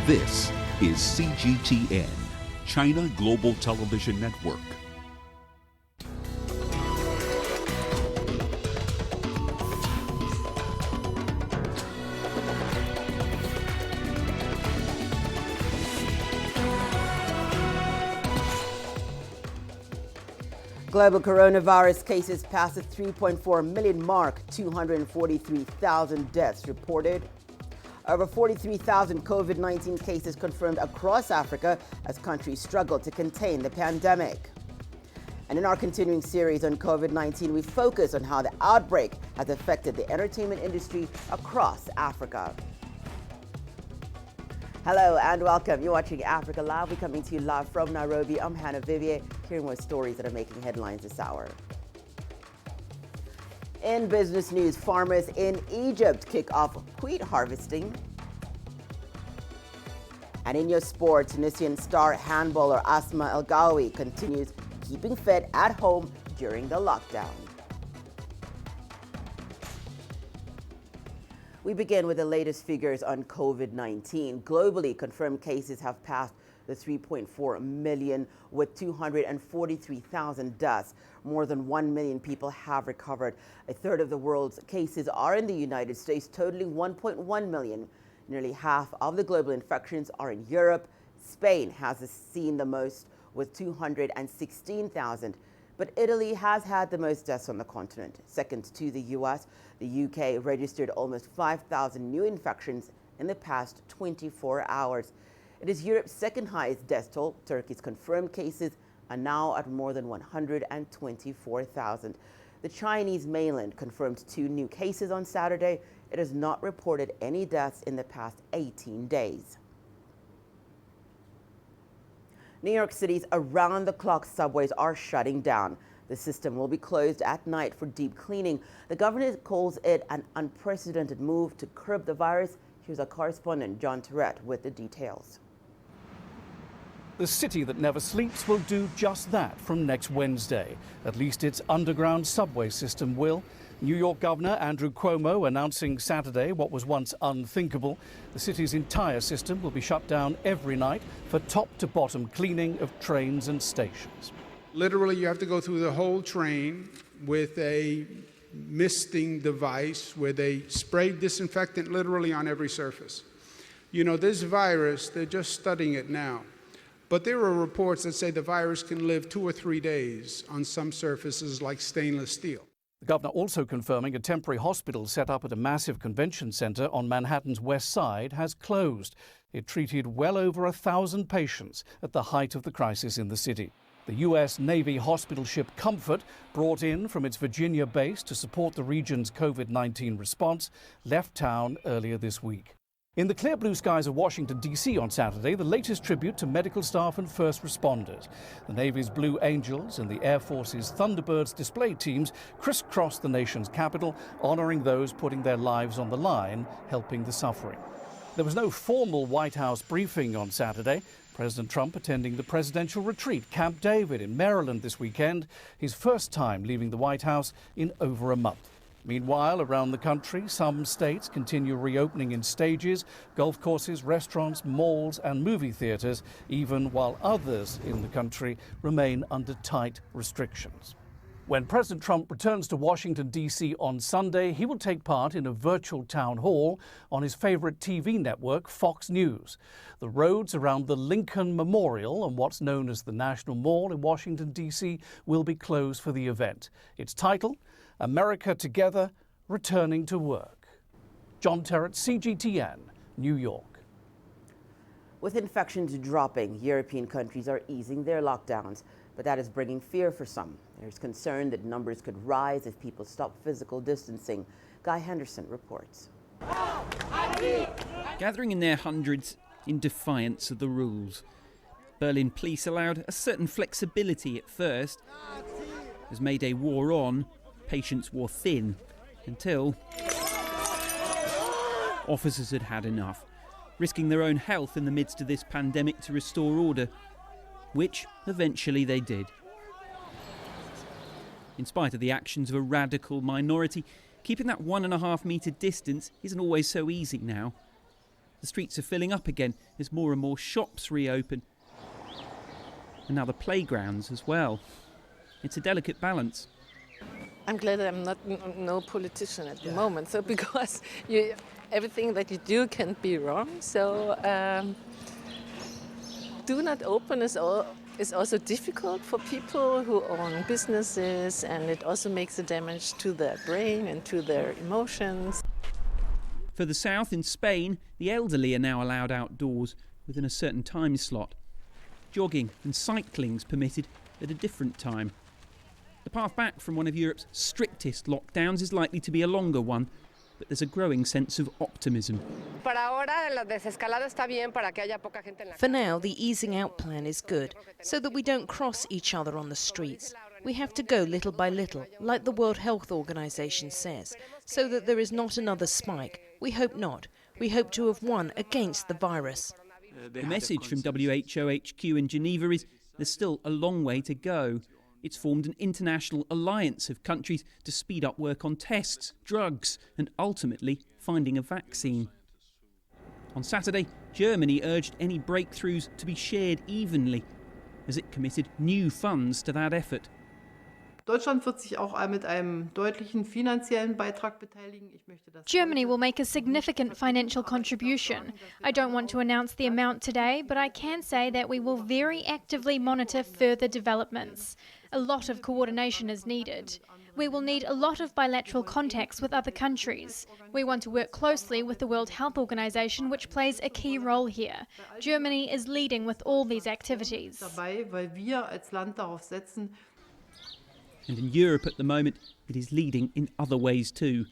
This is CGTN, China Global Television Network. Global coronavirus cases passed the 3.4 million mark, 243,000 deaths reported. Over 43,000 COVID-19 cases confirmed across Africa as countries struggle to contain the pandemic. And in our continuing series on COVID-19, we focus on how the outbreak has affected the entertainment industry across Africa. Hello and welcome. You're watching Africa Live. We're coming to you live from Nairobi. I'm Hannah Viviers, hearing more stories that are making headlines this hour. In business news, farmers in Egypt kick off wheat harvesting. And in your sport, Tunisian star handballer Asma El Ghawi continues keeping fit at home during the lockdown. We begin with the latest figures on COVID-19. Globally, confirmed cases have passed the 3.4 million with 243,000 deaths. More than 1 million people have recovered. A third of the world's cases are in the United States, totaling 1.1 million. Nearly half of the global infections are in Europe. Spain has seen the most with 216,000. But Italy has had the most deaths on the continent. Second to the US, the UK registered almost 5,000 new infections in the past 24 hours. It is Europe's second highest death toll. Turkey's confirmed cases are now at more than 124,000. The Chinese mainland confirmed 2 new cases on Saturday. It has not reported any deaths in the past 18 days. New York City's around-the-clock subways are shutting down. The system will be closed at night for deep cleaning. The governor calls it an unprecedented move to curb the virus. Here's our correspondent, John Tourette, with the details. The city that never sleeps will do just that from next Wednesday. At least its underground subway system will. New York Governor Andrew Cuomo announcing Saturday what was once unthinkable. The city's entire system will be shut down every night for top-to-bottom cleaning of trains and stations. Literally, you have to go through the whole train with a misting device where they spray disinfectant literally on every surface. You know, this virus, they're just studying it now. But there are reports that say the virus can live 2 or 3 days on some surfaces like stainless steel. The governor also confirming a temporary hospital set up at a massive convention center on Manhattan's West Side has closed. It treated well over 1,000 patients at the height of the crisis in the city. The U.S. Navy hospital ship Comfort, brought in from its Virginia base to support the region's COVID-19 response, left town earlier this week. In the clear blue skies of Washington, D.C. on Saturday, the latest tribute to medical staff and first responders. The Navy's Blue Angels and the Air Force's Thunderbirds display teams crisscrossed the nation's capital, honoring those putting their lives on the line, helping the suffering. There was no formal White House briefing on Saturday. President Trump attending the presidential retreat, Camp David in Maryland this weekend, his first time leaving the White House in over a month. Meanwhile, around the country, some states continue reopening in stages, golf courses, restaurants, malls and movie theaters, even while others in the country remain under tight restrictions. When President Trump returns to Washington, D.C. on Sunday, he will take part in a virtual town hall on his favorite TV network, Fox News. The roads around the Lincoln Memorial and what's known as the National Mall in Washington, D.C. will be closed for the event. Its title, America Together, Returning to Work. John Terrett, CGTN, New York. With infections dropping, European countries are easing their lockdowns, but that is bringing fear for some. There's concern that numbers could rise if people stop physical distancing. Guy Henderson reports. Gathering in their hundreds in defiance of the rules. Berlin police allowed a certain flexibility at first. As May Day wore on, patience wore thin until officers had had enough, risking their own health in the midst of this pandemic to restore order, which eventually they did. In spite of the actions of a radical minority, keeping that 1.5 metre distance isn't always so easy now. The streets are filling up again as more and more shops reopen. And now the playgrounds as well. It's a delicate balance. I'm glad I'm not no politician at the moment. So because everything that you do can be wrong. So do not open is also difficult for people who own businesses, and it also makes a damage to their brain and to their emotions. For the south in Spain, the elderly are now allowed outdoors within a certain time slot. Jogging and cycling's permitted at a different time. The path back from one of Europe's strictest lockdowns is likely to be a longer one, but there's a growing sense of optimism. For now, the easing out plan is good, so that we don't cross each other on the streets. We have to go little by little, like the World Health Organization says, so that there is not another spike. We hope not. We hope to have won against the virus. The message from WHO HQ in Geneva is there's still a long way to go. It's formed an international alliance of countries to speed up work on tests, drugs, and ultimately finding a vaccine. On Saturday, Germany urged any breakthroughs to be shared evenly, as it committed new funds to that effort. Deutschland wird sich auch mit einem deutlichen finanziellen Beitrag beteiligen. Germany will make a significant financial contribution. I don't want to announce the amount today, but I can say that we will very actively monitor further developments. A lot of coordination is needed. We will need a lot of bilateral contacts with other countries. We want to work closely with the World Health Organization, which plays a key role here. Germany is leading with all these activities. And in Europe at the moment, it is leading in other ways too.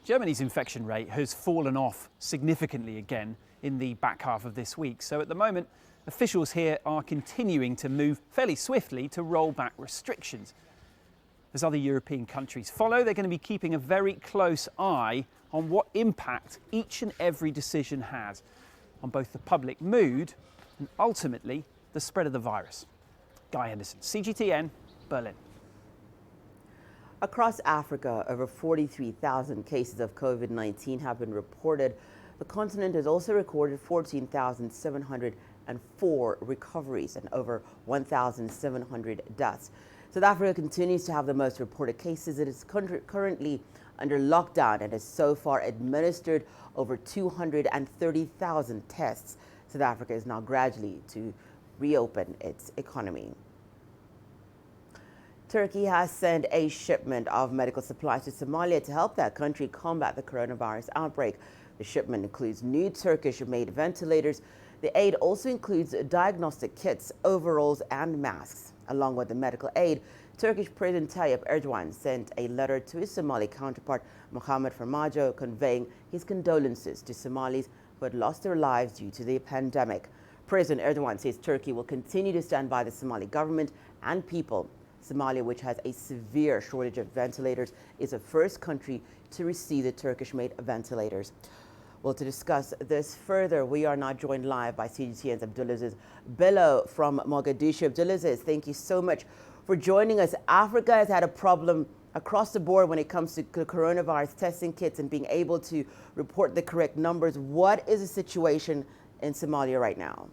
Germany's infection rate has fallen off significantly again in the back half of this week. So at the moment, officials here are continuing to move fairly swiftly to roll back restrictions. As other European countries follow, they're going to be keeping a very close eye on what impact each and every decision has on both the public mood and ultimately the spread of the virus. Guy Henderson, CGTN, Berlin. Across Africa, over 43,000 cases of COVID-19 have been reported. The continent has also recorded 14,704 recoveries and over 1,700 deaths. South Africa continues to have the most reported cases. It is currently under lockdown and has so far administered over 230,000 tests. South Africa is now gradually to reopen its economy. Turkey has sent a shipment of medical supplies to Somalia to help that country combat the coronavirus outbreak. The shipment includes new Turkish-made ventilators. The aid also includes diagnostic kits, overalls, and masks. Along with the medical aid, Turkish President Tayyip Erdogan sent a letter to his Somali counterpart, Mohamed Farmajo, conveying his condolences to Somalis who had lost their lives due to the pandemic. President Erdogan says Turkey will continue to stand by the Somali government and people. Somalia, which has a severe shortage of ventilators, is the first country to receive the Turkish-made ventilators. Well, to discuss this further, we are now joined live by CGTN's Abdulaziz Bello from Mogadishu. Abdulaziz, thank you so much for joining us. Africa has had a problem across the board when it comes to coronavirus testing kits and being able to report the correct numbers. What is the situation in Somalia right now?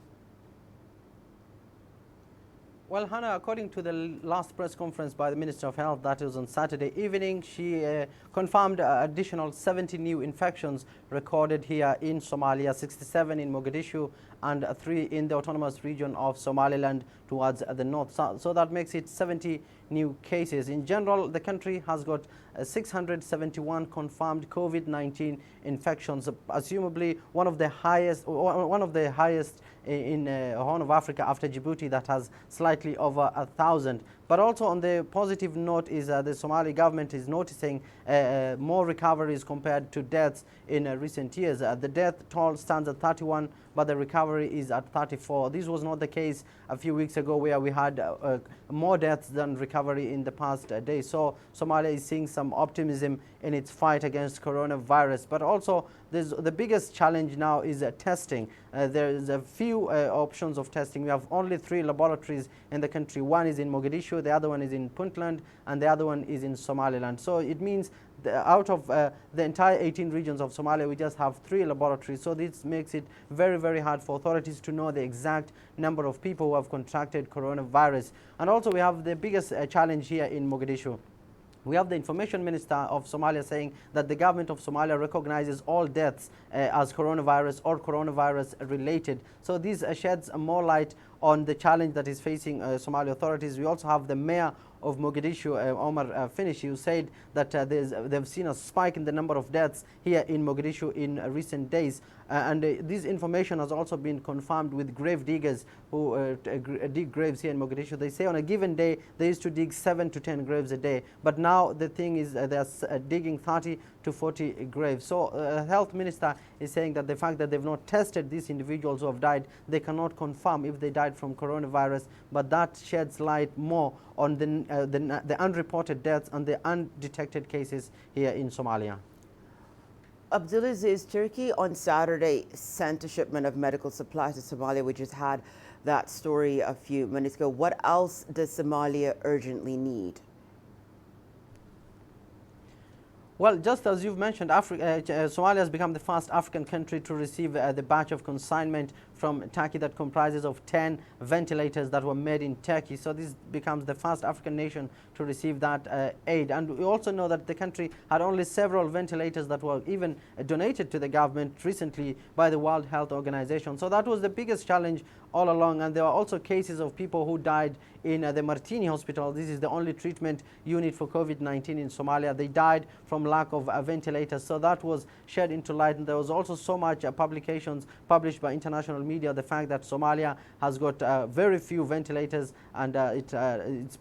Well, Hannah, according to the last press conference by the Minister of Health, that was on Saturday evening, she confirmed additional 70 new infections recorded here in Somalia, 67 in Mogadishu and 3 in the autonomous region of Somaliland towards the north. So that makes it 70 new cases. In general, the country has got 671 confirmed COVID-19 infections, assumably one of the highest in Horn of Africa after Djibouti, that has slightly over 1,000. But also on the positive note is the Somali government is noticing more recoveries compared to deaths in recent years. The death toll stands at 31, but the recovery is at 34. This was not the case a few weeks ago, where we had more deaths than recovery in the past days. So Somalia is seeing some optimism in its fight against coronavirus. But also the biggest challenge now is testing. There is a few options of testing. We have only 3 laboratories in the country. One is in Mogadishu, the other one is in Puntland, and the other one is in Somaliland. So it means out of the entire 18 regions of Somalia, we just have 3 laboratories. So this makes it very, very hard for authorities to know the exact number of people who have contracted coronavirus. And also we have the biggest challenge here in Mogadishu. We have the information minister of Somalia saying that the government of Somalia recognizes all deaths as coronavirus or coronavirus related. So this sheds more light on the challenge that is facing Somali authorities. We also have the mayor of Mogadishu, Omar Finishi, who said that they've seen a spike in the number of deaths here in Mogadishu in recent days. And this information has also been confirmed with grave diggers who dig graves here in Mogadishu. They say on a given day they used to dig 7 to 10 graves a day, but now the thing is they're digging 30 to 40 graves. So health minister is saying that the fact that they've not tested these individuals who have died, they cannot confirm if they died from coronavirus, but that sheds light more on the unreported deaths and the undetected cases here in Somalia. Abdulaziz, Turkey on Saturday sent a shipment of medical supplies to Somalia. We just had that story a few minutes ago. What else does Somalia urgently need? Well, just as you've mentioned, Somalia has become the first African country to receive the batch of consignment from Turkey that comprises of 10 ventilators that were made in Turkey. So this becomes the first African nation to receive that aid. And we also know that the country had only several ventilators that were even donated to the government recently by the World Health Organization. So that was the biggest challenge all along. And there were also cases of people who died in the Martini hospital. This is the only treatment unit for COVID-19 in Somalia. They died from lack of ventilators. So that was shed into light. And there was also so much publications published by international media, the fact that Somalia has got very few ventilators, and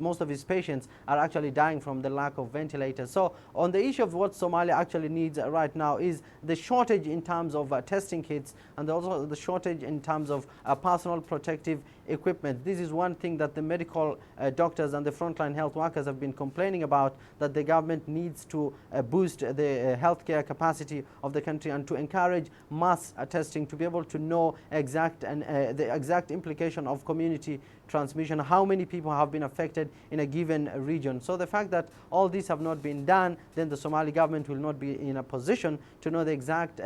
most of its patients are actually dying from the lack of ventilators. So on the issue of what Somalia actually needs right now is the shortage in terms of testing kits, and also the shortage in terms of personal protective equipment. This is one thing that the medical doctors and the frontline health workers have been complaining about, that the government needs to boost the healthcare capacity of the country and to encourage mass testing to be able to know the exact implication of community transmission, how many people have been affected in a given region. So the fact that all these have not been done, then the Somali government will not be in a position to know the exact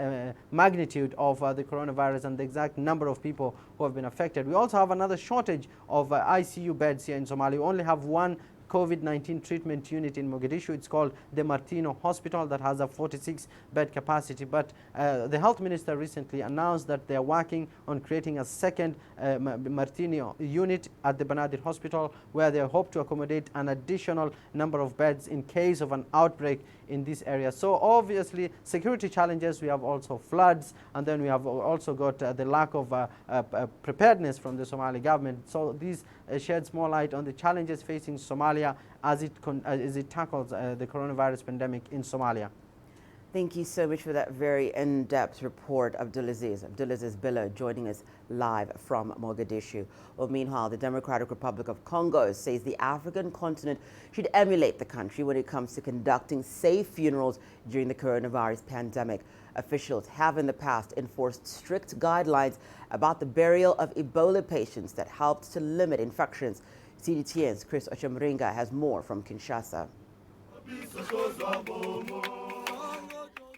magnitude of the coronavirus and the exact number of people who have been affected. We also have another shortage of ICU beds here in Somalia. We only have one COVID-19 treatment unit in Mogadishu. It's called the Martino Hospital that has a 46-bed capacity. But the health minister recently announced that they are working on creating a second Martino unit at the Banadir Hospital, where they hope to accommodate an additional number of beds in case of an outbreak in this area. So obviously security challenges, we have also floods, and then we have also got the lack of preparedness from the Somali government. So this sheds more light on the challenges facing Somalia as it tackles the coronavirus pandemic in Somalia. Thank you so much for that very in-depth report, Abdulaziz Billah, joining us live from Mogadishu. Well, meanwhile, the Democratic Republic of Congo says the African continent should emulate the country when it comes to conducting safe funerals during the coronavirus pandemic. Officials have in the past enforced strict guidelines about the burial of Ebola patients that helped to limit infections. CDTN's Chris Ochamringa has more from Kinshasa.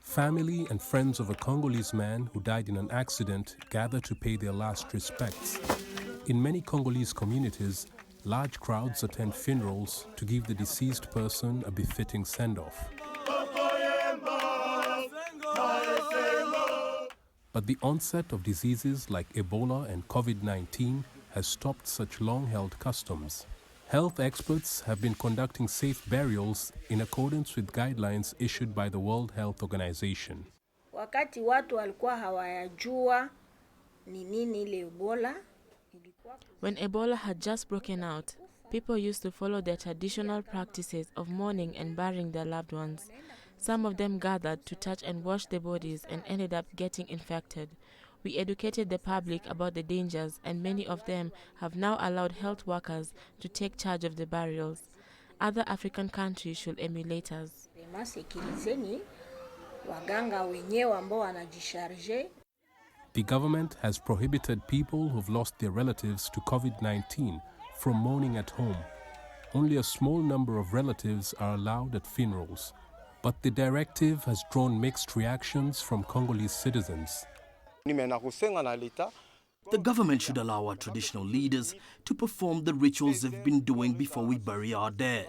Family and friends of a Congolese man who died in an accident gather to pay their last respects. In many Congolese communities, large crowds attend funerals to give the deceased person a befitting send-off. But the onset of diseases like Ebola and COVID-19 has stopped such long-held customs. Health experts have been conducting safe burials in accordance with guidelines issued by the World Health Organization. Wakati watu walikuwa hawayajua ni nini ile Ebola. When Ebola had just broken out, people used to follow their traditional practices of mourning and burying their loved ones. Some of them gathered to touch and wash the bodies and ended up getting infected. We educated the public about the dangers, and many of them have now allowed health workers to take charge of the burials. Other African countries should emulate us. waganga wenyewe ambao wanajisharge. The government has prohibited people who've lost their relatives to COVID-19 from mourning at home. Only a small number of relatives are allowed at funerals. But the directive has drawn mixed reactions from Congolese citizens. The government should allow our traditional leaders to perform the rituals they've been doing before we bury our dead.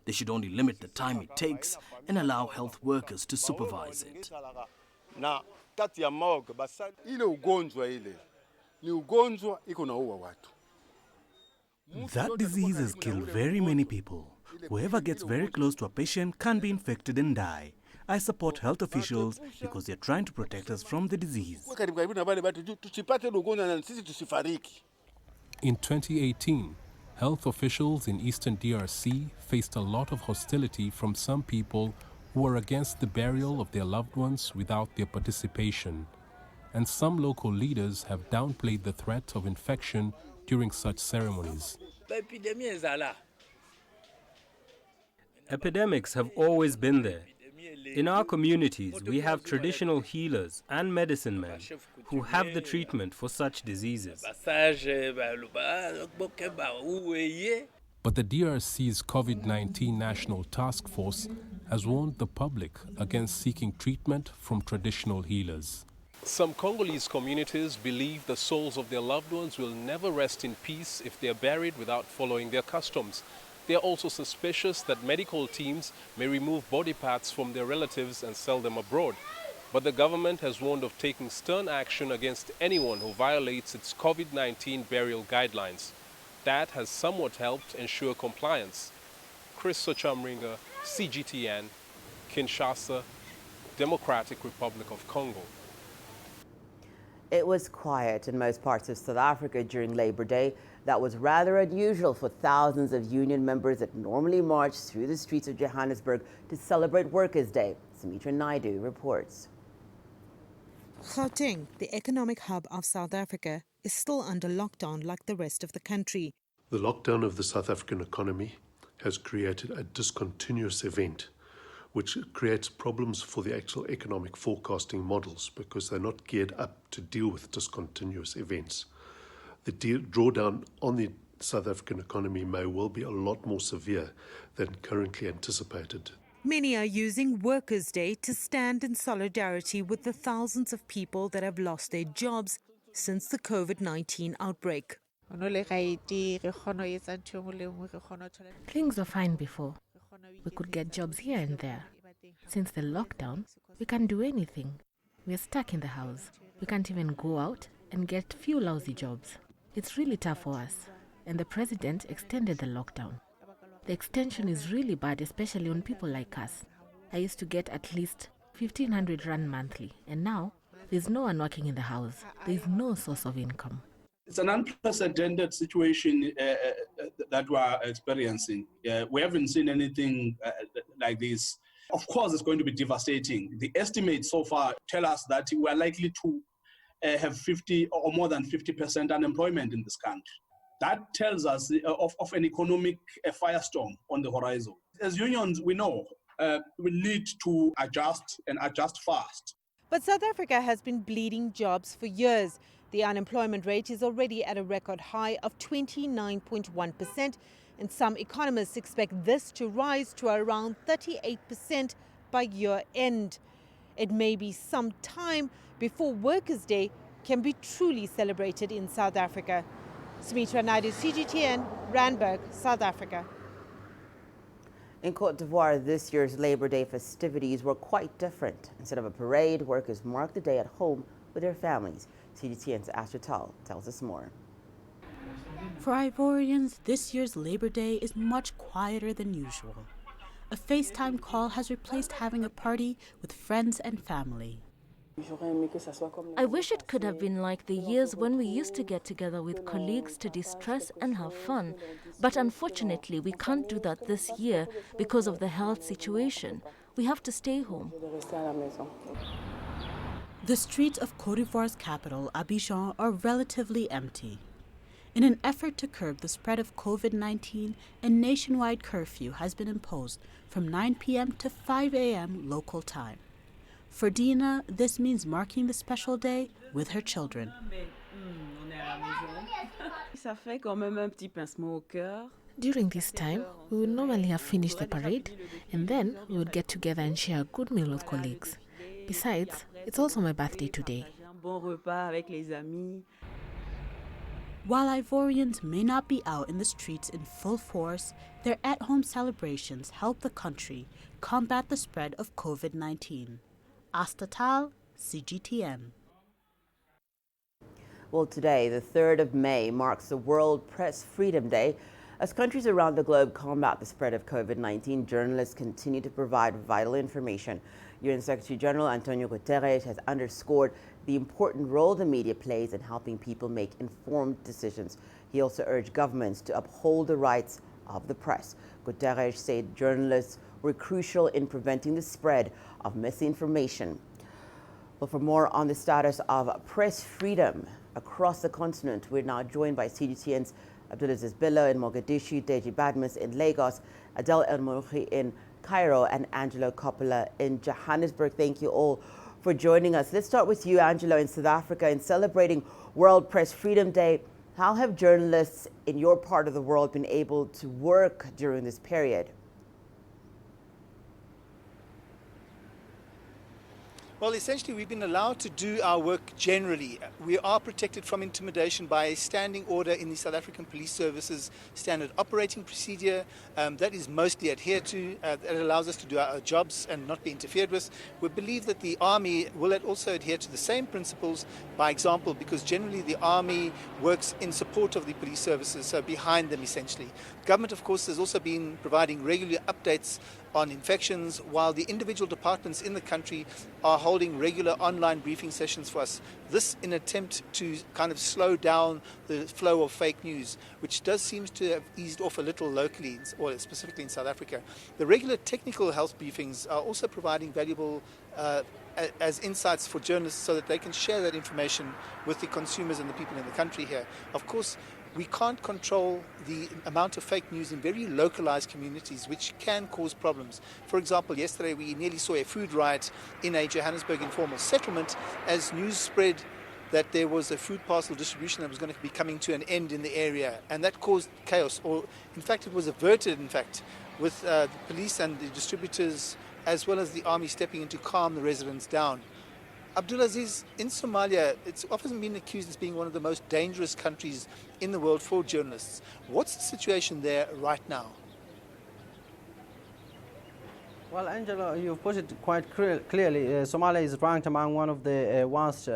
They should only limit the time it takes and allow health workers to supervise it. That disease has killed very many people. Whoever gets very close to a patient can be infected and die. I support health officials because they're trying to protect us from the disease. In 2018, health officials in eastern DRC faced a lot of hostility from some people who were against the burial of their loved ones without their participation. And some local leaders have downplayed the threat of infection during such ceremonies. Epidemics have always been there. In our communities, we have traditional healers and medicine men who have the treatment for such diseases. But the DRC's COVID-19 National Task Force has warned the public against seeking treatment from traditional healers. Some Congolese communities believe the souls of their loved ones will never rest in peace if they are buried without following their customs. They are also suspicious that medical teams may remove body parts from their relatives and sell them abroad. But the government has warned of taking stern action against anyone who violates its COVID-19 burial guidelines. That has somewhat helped ensure compliance. Chris Sochamringa, CGTN, Kinshasa, Democratic Republic of Congo. It was quiet in most parts of South Africa during Labor Day. That was rather unusual for thousands of union members that normally march through the streets of Johannesburg to celebrate Workers' Day. Sumitra Naidu reports. Gauteng, the economic hub of South Africa, is still under lockdown like the rest of the country. The lockdown of the South African economy has created a discontinuous event, which creates problems for the actual economic forecasting models because they're not geared up to deal with discontinuous events. The drawdown on the South African economy may well be a lot more severe than currently anticipated. Many are using Workers' Day to stand in solidarity with the thousands of people that have lost their jobs since the COVID-19 outbreak. Things were fine before. We could get jobs here and there. Since the lockdown, we can't do anything. We're stuck in the house. We can't even go out and get few lousy jobs. It's really tough for us, and the president extended the lockdown. The extension is really bad, especially on people like us. I used to get at least 1,500 rand monthly, and now there's no one working in the house. There's no source of income. It's an unprecedented situation that we are experiencing. We haven't seen anything like this. Of course, it's going to be devastating. The estimates so far tell us that we are likely to have 50 or more than 50% unemployment in this country. That tells us of an economic firestorm on the horizon. As unions, we know we need to adjust and adjust fast. But South Africa has been bleeding jobs for years. The unemployment rate is already at a record high of 29.1%, and some economists expect this to rise to around 38% by year end. It may be some time before Workers' Day can be truly celebrated in South Africa. Sumitra Naidu, CGTN, Randburg, South Africa. In Cote d'Ivoire, this year's Labor Day festivities were quite different. Instead of a parade, workers marked the day at home with their families. CGTN's Astra Tal tells us more. For Ivorians, this year's Labor Day is much quieter than usual. A FaceTime call has replaced having a party with friends and family. I wish it could have been like the years when we used to get together with colleagues to distress and have fun. But unfortunately, we can't do that this year because of the health situation. We have to stay home. The streets of Cote d'Ivoire's capital, Abidjan, are relatively empty. In an effort to curb the spread of COVID-19, a nationwide curfew has been imposed from 9 p.m. to 5 a.m. local time. For Dina, this means marking the special day with her children. During this time, we would normally have finished the parade, and then we would get together and share a good meal with colleagues. Besides, it's also my birthday today. While Ivorians may not be out in the streets in full force, their at-home celebrations help the country combat the spread of COVID-19. Asta Tal, CGTN. Well, today, the 3rd of May, marks the World Press Freedom Day. As countries around the globe combat the spread of COVID-19, journalists continue to provide vital information. UN Secretary General Antonio Guterres has underscored the important role the media plays in helping people make informed decisions. He also urged governments to uphold the rights of the press. Guterres said journalists were crucial in preventing the spread of misinformation. Well, for more on the status of press freedom across the continent, we're now joined by CGTN's Abdulaziz Bello in Mogadishu, Deji Badmus in Lagos, Adele El Mouhi in Cairo, and Angelo Coppola in Johannesburg. Thank you all for joining us. Let's start with you, Angelo, in South Africa. In celebrating World Press Freedom Day, how have journalists in your part of the world been able to work during this period? Well, essentially, we've been allowed to do our work generally. We are protected from intimidation by a standing order in the South African Police Service's standard operating procedure that is mostly adhered to. That allows us to do our jobs and not be interfered with. We believe that the Army will also adhere to the same principles, by example, because generally the Army works in support of the police services, so behind them essentially. Government, of course, has also been providing regular updates on infections, while the individual departments in the country are holding regular online briefing sessions for us. This in an attempt to kind of slow down the flow of fake news, which does seem to have eased off a little locally, or specifically in South Africa. The regular technical health briefings are also providing valuable as insights for journalists so that they can share that information with the consumers and the people in the country here. Of course, we can't control the amount of fake news in very localized communities, which can cause problems. For example, yesterday we nearly saw a food riot in a Johannesburg informal settlement as news spread that there was a food parcel distribution that was going to be coming to an end in the area, and that caused chaos, or in fact it was averted, in fact, with the police and the distributors as well as the Army stepping in to calm the residents down. Abdulaziz, in Somalia, it's often been accused as being one of the most dangerous countries in the world for journalists. What's the situation there right now? Well, Angela, you've put it quite clearly. Somalia is ranked among one of the worst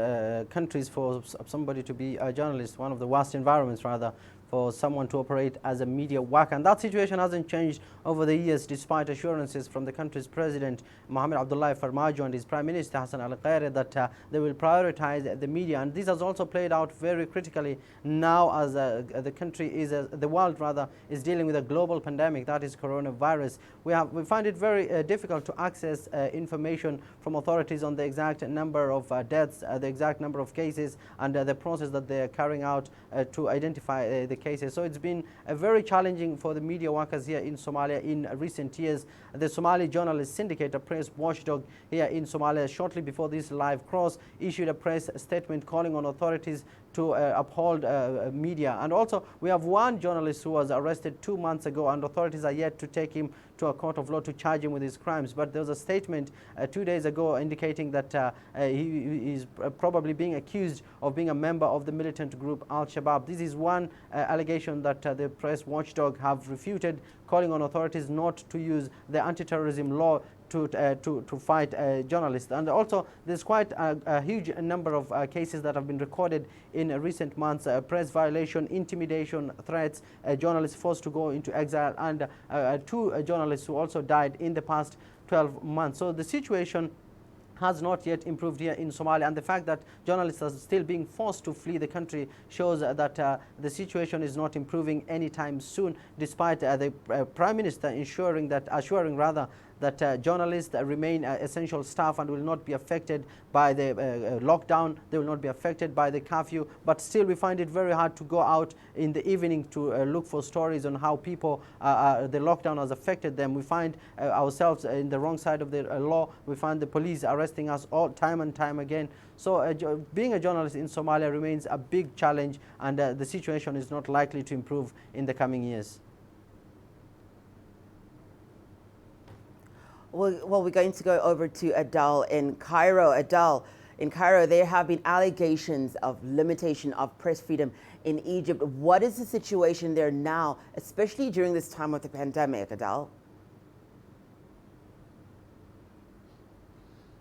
countries for somebody to be a journalist, one of the worst environments, rather, for someone to operate as a media worker. And that situation hasn't changed over the years, despite assurances from the country's president, Mohamed Abdullahi Farmajo, and his prime minister, Hassan al-Khairi, that they will prioritize the media. And this has also played out very critically now as the country is, the world rather, is dealing with a global pandemic, that is coronavirus. We find it very difficult to access information from authorities on the exact number of deaths, the exact number of cases, and the process that they are carrying out to identify the cases. So it's been very challenging for the media workers here in Somalia in recent years. The Somali Journalist Syndicate, a press watchdog here in Somalia, shortly before this live cross, issued a press statement calling on authorities to uphold media. And also, we have one journalist who was arrested 2 months ago, and authorities are yet to take him to a court of law to charge him with his crimes. But there was a statement 2 days ago indicating that he is probably being accused of being a member of the militant group Al-Shabaab. This is one allegation that the press watchdog have refuted, calling on authorities not to use the anti-terrorism law to fight journalists. And also, there's quite a huge number of cases that have been recorded in recent months: press violation, intimidation, threats, journalists forced to go into exile, and 2 journalists who also died in the past 12 months. So the situation has not yet improved here in Somalia, and the fact that journalists are still being forced to flee the country shows that the situation is not improving anytime soon, despite the Prime Minister assuring that journalists remain essential staff and will not be affected by the lockdown. They will not be affected by the curfew, but still we find it very hard to go out in the evening to look for stories on how people, the lockdown has affected them. We find ourselves in the wrong side of the law. We find the police arresting us all time and time again. So being a journalist in Somalia remains a big challenge, and the situation is not likely to improve in the coming years. Well, we're going to go over to Adele in Cairo. Adele, in Cairo, there have been allegations of limitation of press freedom in Egypt. What is the situation there now, especially during this time of the pandemic, Adele?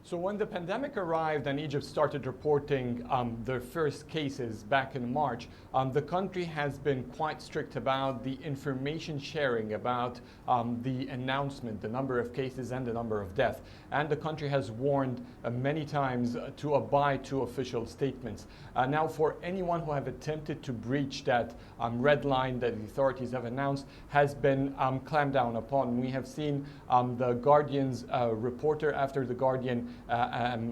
So when the pandemic arrived and Egypt started reporting their first cases back in March, the country has been quite strict about the information sharing about the announcement, the number of cases and the number of deaths. And the country has warned many times to abide to official statements. Now, for anyone who have attempted to breach that red line that the authorities have announced has been clamped down upon. We have seen the Guardian's reporter after the Guardian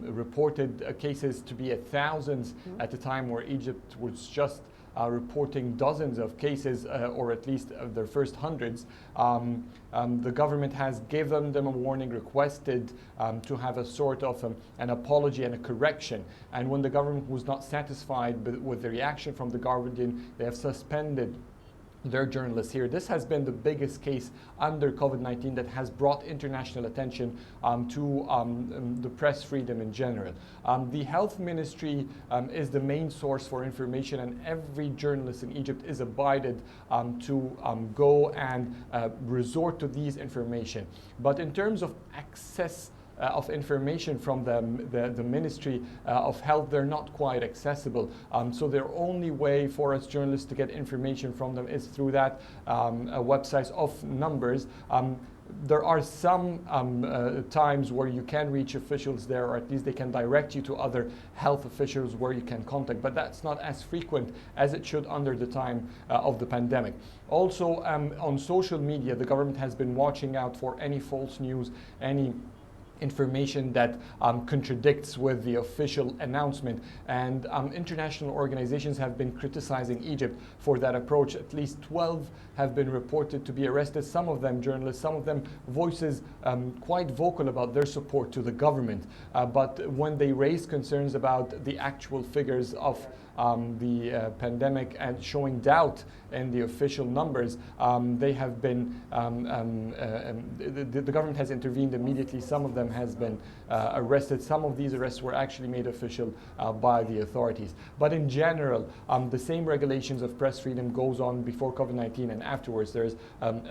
reported cases to be thousands at the time, where Egypt was just reporting dozens of cases, or at least their first hundreds. The government has given them a warning, requested to have a sort of an apology and a correction. And when the government was not satisfied with the reaction from the Guardian, they have suspended their journalists here. This has been the biggest case under COVID-19 that has brought international attention to the press freedom in general. The health ministry is the main source for information, and every journalist in Egypt is abided to go and resort to these information. But in terms of access of information from the Ministry of Health, they're not quite accessible. So their only way for us journalists to get information from them is through that websites of numbers. There are some times where you can reach officials there, or at least they can direct you to other health officials where you can contact, but that's not as frequent as it should under the time of the pandemic. Also, on social media, the government has been watching out for any false news, any information that contradicts with the official announcement, and international organizations have been criticizing Egypt for that approach. At least 12 have been reported to be arrested, some of them journalists, some of them voices quite vocal about their support to the government, but when they raise concerns about the actual figures of the pandemic and showing doubt in the official numbers, they have been, the government has intervened immediately. Some of them has been arrested. Some of these arrests were actually made official by the authorities. But in general, the same regulations of press freedom goes on before COVID-19 and afterwards. There's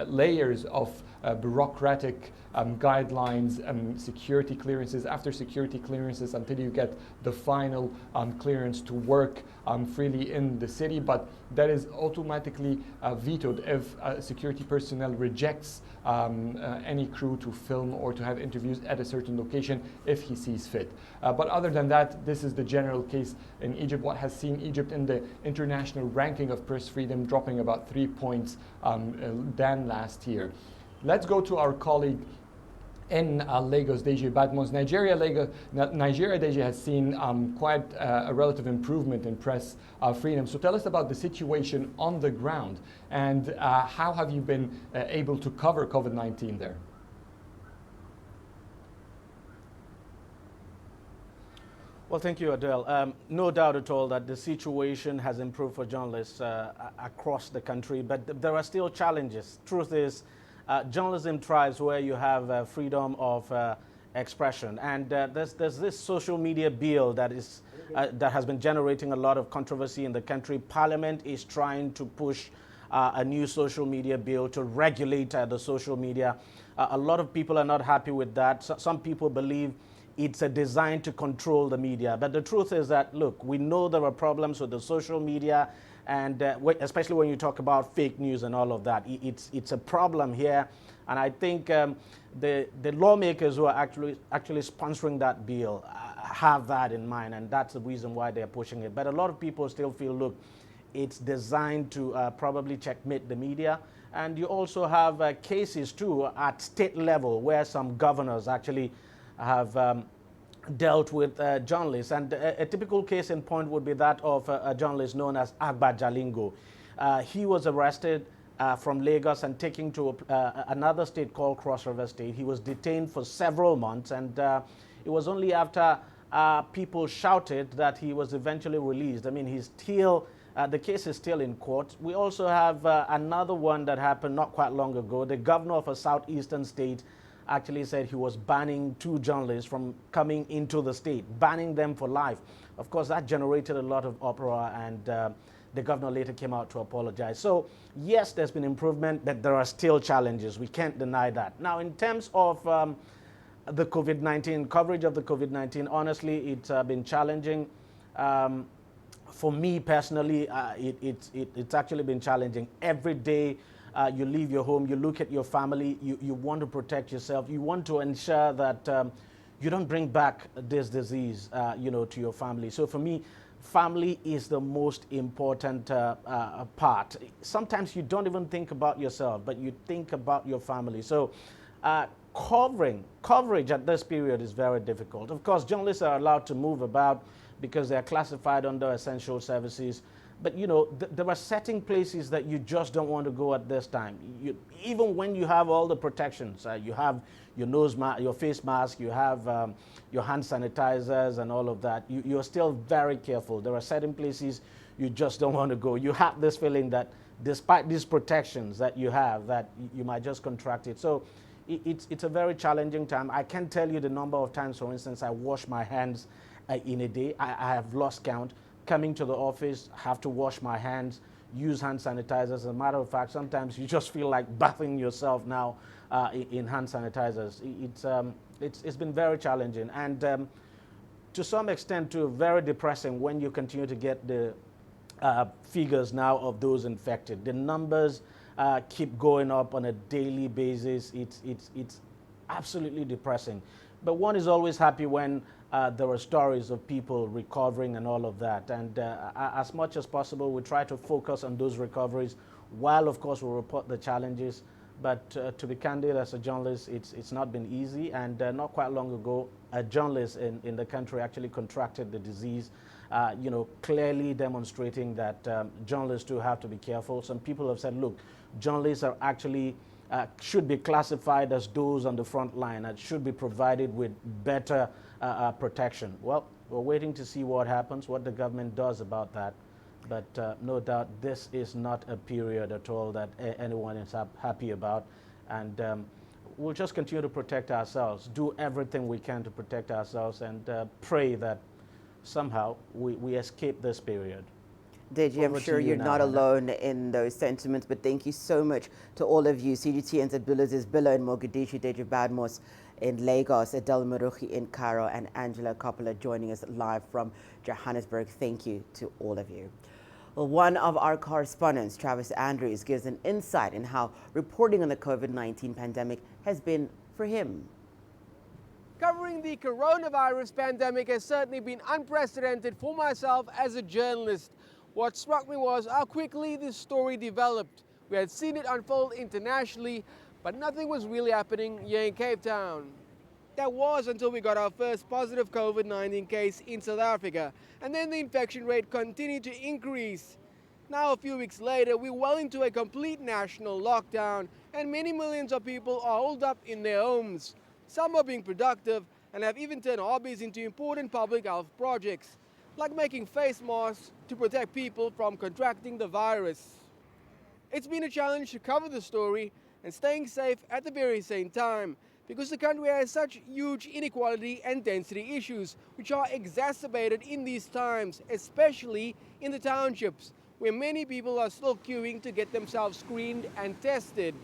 layers of bureaucratic guidelines, security clearances, after security clearances until you get the final clearance to work freely in the city, but that is automatically vetoed if security personnel rejects any crew to film or to have interviews at a certain location if he sees fit. But other than that, this is the general case in Egypt, what has seen Egypt in the international ranking of press freedom dropping about 3 points than last year. Let's go to our colleague in Lagos, Deji Badmos. Nigeria, Deji, has seen quite a relative improvement in press freedom. So tell us about the situation on the ground, and how have you been able to cover COVID-19 there? Well, thank you, Adele. No doubt at all that the situation has improved for journalists across the country, but there are still challenges. Truth is, journalism thrives where you have freedom of expression, and there's this social media bill that has been generating a lot of controversy in the country. Parliament is trying to push a new social media bill to regulate the social media. A lot of people are not happy with that. Some people believe it's a design to control the media, but the truth is that, look, we know there are problems with the social media, and especially when you talk about fake news and all of that, it's a problem here. And I think the lawmakers who are actually sponsoring that bill have that in mind, and that's the reason why they're pushing it. But a lot of people still feel, look, it's designed to probably checkmate the media. And you also have cases too at state level where some governors actually have dealt with journalists. And a typical case in point would be that of a journalist known as Agba Jalingo. He was arrested from Lagos and taken to another state called Cross River State. He was detained for several months, and it was only after people shouted that he was eventually released. I mean, he's still, the case is still in court. We also have another one that happened not quite long ago. The governor of a southeastern state actually said he was banning 2 journalists from coming into the state, banning them for life. Of course, that generated a lot of uproar, and the governor later came out to apologize. So, yes, there's been improvement, but there are still challenges. We can't deny that. Now, in terms of the COVID-19, coverage of the COVID-19, honestly, it's been challenging. For me personally, it's actually been challenging. Every day you leave your home, you look at your family, you want to protect yourself, you want to ensure that you don't bring back this disease, to your family. So for me, family is the most important part. Sometimes you don't even think about yourself, but you think about your family. So coverage at this period is very difficult. Of course, journalists are allowed to move about because they are classified under essential services. But, there are certain places that you just don't want to go at this time. Even when you have all the protections, you have your nose mask, your face mask, you have your hand sanitizers and all of that, you're still very careful. There are certain places you just don't want to go. You have this feeling that despite these protections that you have, that you might just contract it. So it's a very challenging time. I can't tell you the number of times, for instance, I wash my hands in a day. I have lost count. Coming to the office, have to wash my hands, use hand sanitizers. As a matter of fact, sometimes you just feel like bathing yourself now in hand sanitizers. It's been very challenging, and to some extent too, very depressing when you continue to get the figures now of those infected. The numbers keep going up on a daily basis. It's absolutely depressing. But one is always happy when there are stories of people recovering and all of that. And as much as possible, we try to focus on those recoveries, while of course we report the challenges. But to be candid, as a journalist, it's not been easy. And not quite long ago, a journalist in the country actually contracted the disease, clearly demonstrating that journalists do have to be careful. Some people have said, look, journalists are actually should be classified as those on the front line and should be provided with better protection. Well, we're waiting to see what happens, what the government does about that. But no doubt this is not a period at all that anyone is happy about. And we'll just continue to protect ourselves, do everything we can to protect ourselves, and pray that somehow we escape this period. Deji, I'm sure you're not alone in those sentiments, but thank you so much to all of you. CGTN's Abdulaziz Billo in Mogadishu, Deji Badmos in Lagos, Adel Maruchi in Cairo, and Angela Coppola joining us live from Johannesburg. Thank you to all of you. Well, one of our correspondents, Travis Andrews, gives an insight in how reporting on the COVID-19 pandemic has been for him. Covering the coronavirus pandemic has certainly been unprecedented for myself as a journalist. What struck me was how quickly this story developed. We had seen it unfold internationally, but nothing was really happening here in Cape Town. That was until we got our first positive COVID-19 case in South Africa, and then the infection rate continued to increase. Now, a few weeks later, we're well into a complete national lockdown, and many millions of people are holed up in their homes. Some are being productive and have even turned hobbies into important public health projects, like making face masks to protect people from contracting the virus. It's been a challenge to cover the story and staying safe at the very same time, because the country has such huge inequality and density issues, which are exacerbated in these times, especially in the townships, where many people are still queuing to get themselves screened and tested.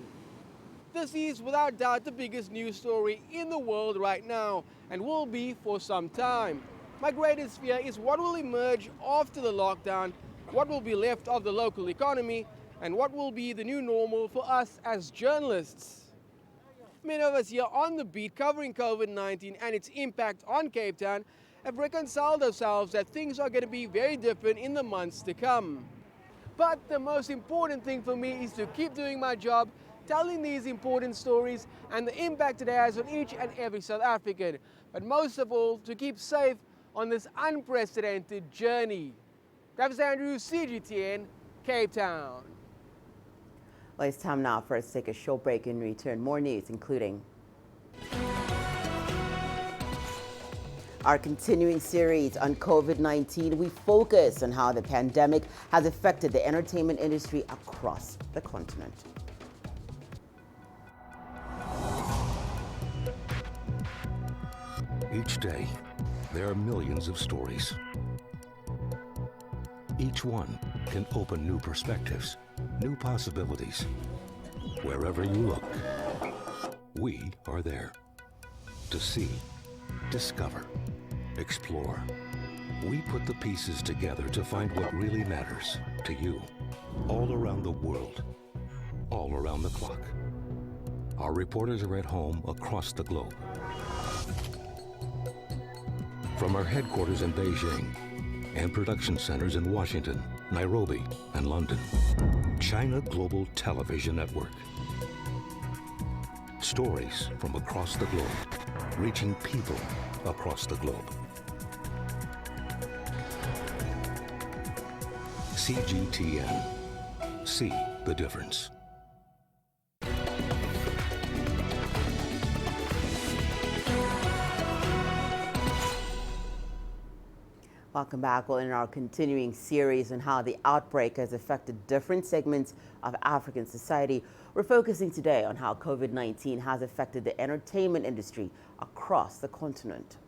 This is without doubt the biggest news story in the world right now, and will be for some time. My greatest fear is what will emerge after the lockdown, what will be left of the local economy, and what will be the new normal for us as journalists. Many of us here on the beat covering COVID-19 and its impact on Cape Town have reconciled ourselves that things are going to be very different in the months to come. But the most important thing for me is to keep doing my job, telling these important stories and the impact it has on each and every South African. But most of all, to keep safe on this unprecedented journey. Travis Andrews, CGTN, Cape Town. Well, it's time now for us to take a short break and return. More news, including our continuing series on COVID-19. We focus on how the pandemic has affected the entertainment industry across the continent. Each day, there are millions of stories. Each one can open new perspectives, new possibilities. Wherever you look, we are there to see, discover, explore. We put the pieces together to find what really matters to you, all around the world, all around the clock. Our reporters are at home across the globe. From our headquarters in Beijing and production centers in Washington, Nairobi, and London, China Global Television Network. Stories from across the globe, reaching people across the globe. CGTN. See the difference. Welcome back. Well, in our continuing series on how the outbreak has affected different segments of African society, we're focusing today on how COVID-19 has affected the entertainment industry across the continent.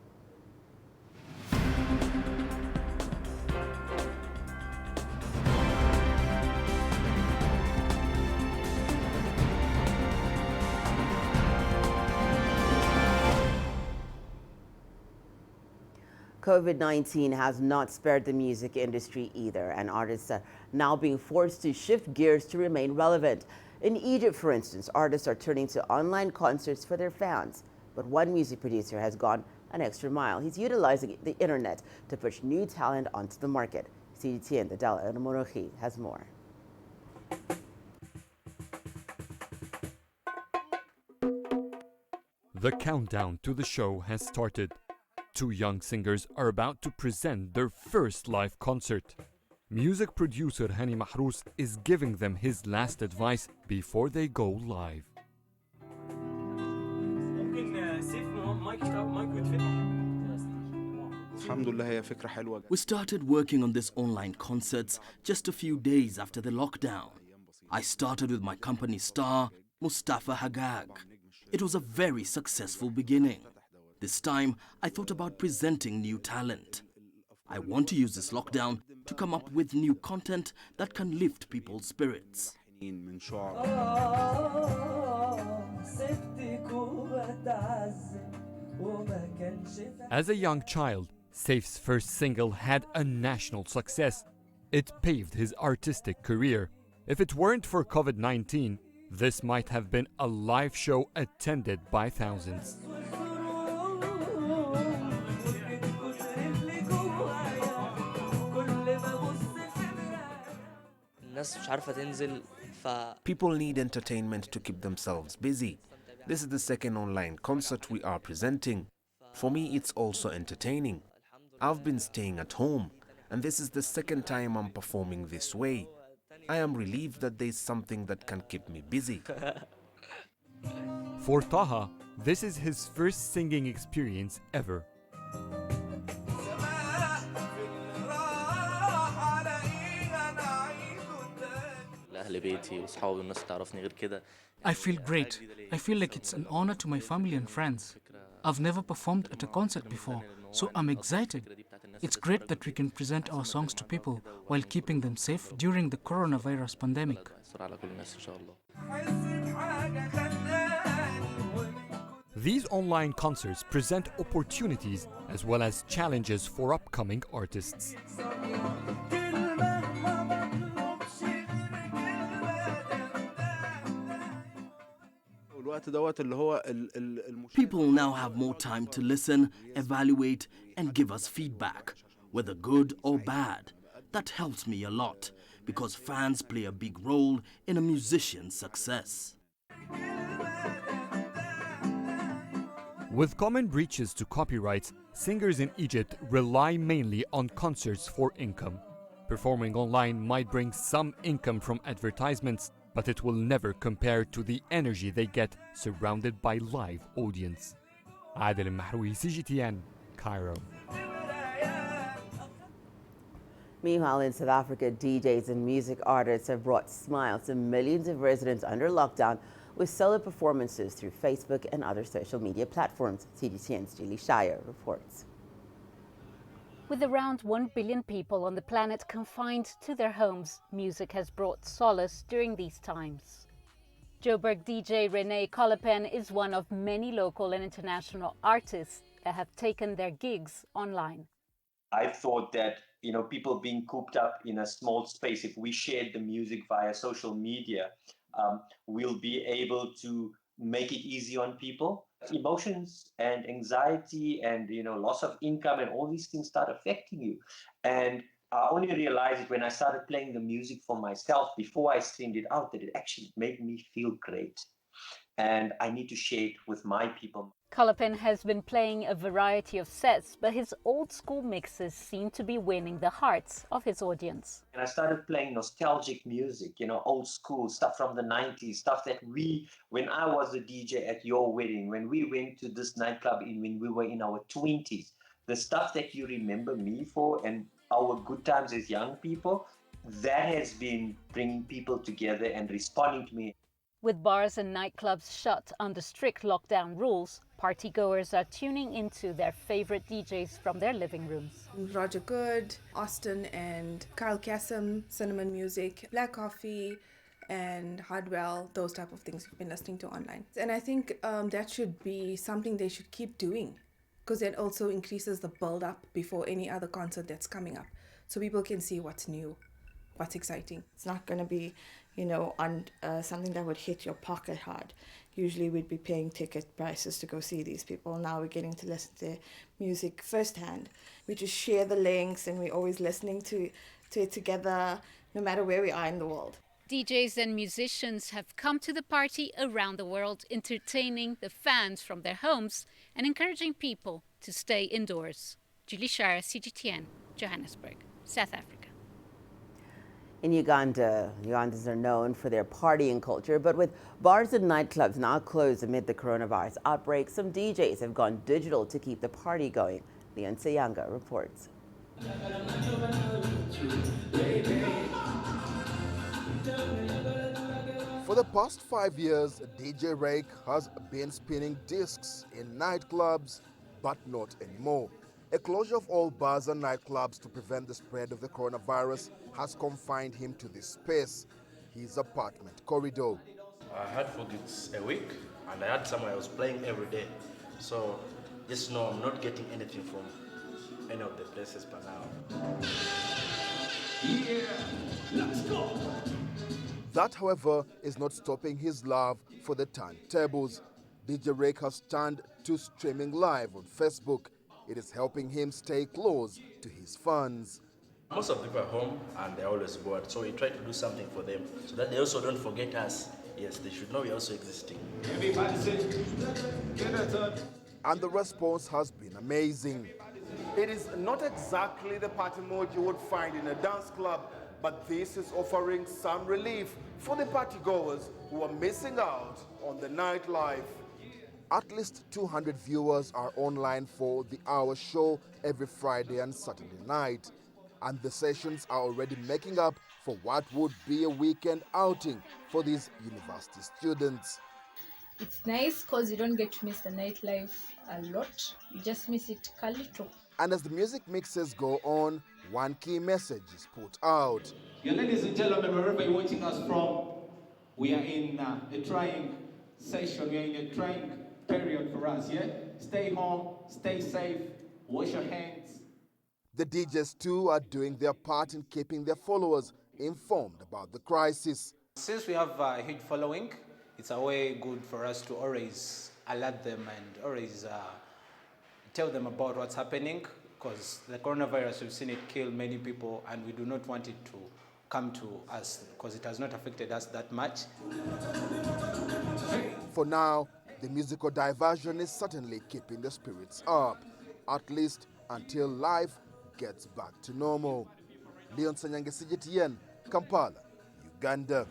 COVID-19 has not spared the music industry either, and artists are now being forced to shift gears to remain relevant. In Egypt, for instance, artists are turning to online concerts for their fans. But one music producer has gone an extra mile. He's utilizing the internet to push new talent onto the market. CGTN, the Dala Morochi, has more. The countdown to the show has started. Two young singers are about to present their first live concert. Music producer Hani Mahrous is giving them his last advice before they go live. We started working on this online concerts just a few days after the lockdown. I started with my company star, Mustafa Hagag. It was a very successful beginning. This time, I thought about presenting new talent. I want to use this lockdown to come up with new content that can lift people's spirits. As a young child, Saif's first single had a national success. It paved his artistic career. If it weren't for COVID-19, this might have been a live show attended by thousands. People need entertainment to keep themselves busy. This is the second online concert we are presenting. For me, it's also entertaining. I've been staying at home, and this is the second time I'm performing this way. I am relieved that there's something that can keep me busy. For Taha, this is his first singing experience ever. I feel great. I feel like it's an honor to my family and friends. I've never performed at a concert before, so I'm excited. It's great that we can present our songs to people while keeping them safe during the coronavirus pandemic. These online concerts present opportunities as well as challenges for upcoming artists. People now have more time to listen, evaluate, and give us feedback, whether good or bad. That helps me a lot, because fans play a big role in a musician's success. With common breaches to copyrights, singers in Egypt rely mainly on concerts for income. Performing online might bring some income from advertisements, but it will never compare to the energy they get surrounded by live audience. Adel Mahroui, CGTN, Cairo. Meanwhile, in South Africa, DJs and music artists have brought smiles to millions of residents under lockdown with solo performances through Facebook and other social media platforms. CGTN's Julie Shire reports. With around 1 billion people on the planet confined to their homes, music has brought solace during these times. Joburg DJ Renee Colapen is one of many local and international artists that have taken their gigs online. I thought that, people being cooped up in a small space, if we shared the music via social media, we'll be able to make it easy on people. Emotions and anxiety and, loss of income and all these things start affecting you. And I only realized it when I started playing the music for myself before I streamed it out, that it actually made me feel great. And I need to share it with my people. Colapen has been playing a variety of sets, but his old school mixes seem to be winning the hearts of his audience. And I started playing nostalgic music, old school stuff from the 90s, stuff that when I was a DJ at your wedding, when we went to this nightclub when we were in our 20s, the stuff that you remember me for and our good times as young people, that has been bringing people together and responding to me. With bars and nightclubs shut under strict lockdown rules, partygoers are tuning into their favorite DJs from their living rooms. Roger Good, Austin and Kyle Kassem, Cinnamon Music, Black Coffee and Hardwell, those type of things we've been listening to online. And I think that should be something they should keep doing, because it also increases the build-up before any other concert that's coming up, so people can see what's new, what's exciting. It's not going to be, on something that would hit your pocket hard. Usually we'd be paying ticket prices to go see these people. Now we're getting to listen to their music firsthand. We just share the links and we're always listening to it together, no matter where we are in the world. DJs and musicians have come to the party around the world, entertaining the fans from their homes and encouraging people to stay indoors. Julie Shara, CGTN, Johannesburg, South Africa. In Uganda, Ugandans are known for their partying culture, but with bars and nightclubs now closed amid the coronavirus outbreak, some DJs have gone digital to keep the party going. Leon Sayanga reports. For the past 5 years, DJ Rake has been spinning discs in nightclubs, but not anymore. A closure of all bars and nightclubs to prevent the spread of the coronavirus has confined him to this space, his apartment corridor. I had 4 gigs a week, and I had somewhere I was playing every day. So just know I'm not getting anything from any of the places for now. Yeah, let's go! That, however, is not stopping his love for the turntables. DJ Rake has turned to streaming live on Facebook. It is helping him stay close to his fans. Most of the people are home and they're always bored, so we try to do something for them so that they also don't forget us. Yes, they should know we're also existing. And the response has been amazing. It is not exactly the party mode you would find in a dance club, but this is offering some relief for the partygoers who are missing out on the nightlife. At least 200 viewers are online for the hour show every Friday and Saturday night. And the sessions are already making up for what would be a weekend outing for these university students. It's nice because you don't get to miss the nightlife a lot. You just miss it a little. And as the music mixes go on, one key message is put out. Yeah, ladies and gentlemen, wherever you're watching us from, we are in a trying session. We are in a trying period for us, yeah? Stay home, stay safe, wash your hands. The DJs too are doing their part in keeping their followers informed about the crisis. Since we have a huge following, it's a way good for us to always alert them and always tell them about what's happening, because the coronavirus, we've seen it kill many people and we do not want it to come to us, because it has not affected us that much. For now, the musical diversion is certainly keeping the spirits up, at least until life gets back to normal. Leon Sanyange, CGTN, Kampala, Uganda.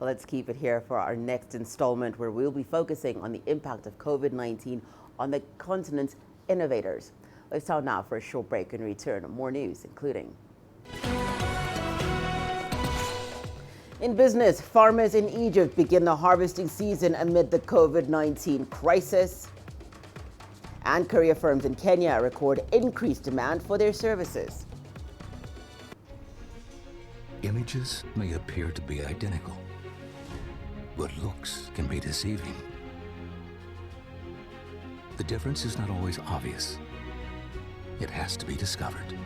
Well, let's keep it here for our next installment, where we'll be focusing on the impact of COVID-19 on the continent's innovators. Let's start now for a short break and return. More news, including in business, farmers in Egypt begin the harvesting season amid the COVID-19 crisis. And courier firms in Kenya record increased demand for their services. Images may appear to be identical, but looks can be deceiving. The difference is not always obvious. It has to be discovered.